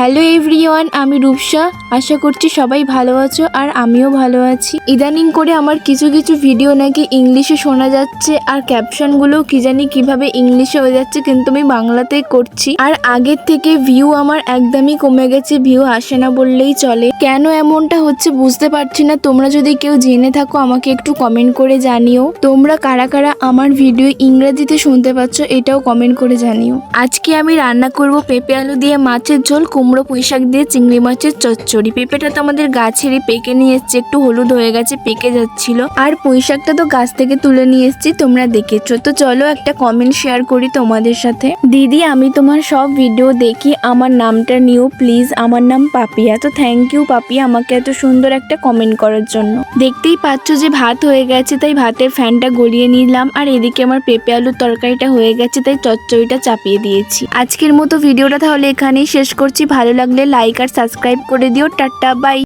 Hello everyone, আমি রূপসা। আশা করছি সবাই ভালো আছো আর আমিও ভালো আছি। ইদানিং করে আমার কিছু কিছু ভিডিও নাকি ইংলিশে শোনা যাচ্ছে আর ক্যাপশনগুলোও কি জানি কিভাবে ইংলিশে হয়ে যাচ্ছে, কিন্তু আমি বাংলাতেই করছি। আর আগের থেকে ভিউ আমার একদমই কমে গেছে, ভিউ আসে না বললেই চলে। কেন এমনটা হচ্ছে বুঝতে পারছি না। তোমরা যদি কেউ জেনে থাকো আমাকে একটু কমেন্ট করে জানিও। তোমরা কারা কারা আমার ভিডিও ইংরেজিতে শুনতে পাচ্ছ এটাও কমেন্ট করে জানিও। আজকে আমি রান্না করব পেঁপে আলু দিয়ে মাছের ঝোল, কুমড়ো পুঁইশাক দিয়ে চিংড়ি মাছের চচ্চড়ি। পেঁপেটা তো আমাদের গাছেরই পেকে নিয়ে এসছি, একটু হলুদ হয়ে গেছে, পেকে যাচ্ছিল। আর পুঁইশাকটা তো গাছ থেকে তুলে নিয়ে এসছি, তোমরা দেখেছো তো। চলো একটা কমেন্ট শেয়ার করি তোমাদের সাথে। দিদি, আমি তোমার সব ভিডিও দেখি, আমার নামটা নিও প্লিজ। আমার নাম পাপিয়া। তো থ্যাংক ইউ পাপিয়া আমাকে এত সুন্দর একটা কমেন্ট করার জন্য। দেখতেই পাচ্ছ যে ভাত হয়ে গেছে, তাই ভাতের ফ্যানটা গলিয়ে নিলাম। আর এদিকে আমার পেঁপে আলুর তরকারিটা হয়ে গেছে, তাই চচ্চড়িটা চাপিয়ে দিয়েছি। আজকের মতো ভিডিওটা তাহলে এখানেই শেষ করছি। ভালো লাগলে লাইক আর সাবস্ক্রাইব করে দিও। Tata, by.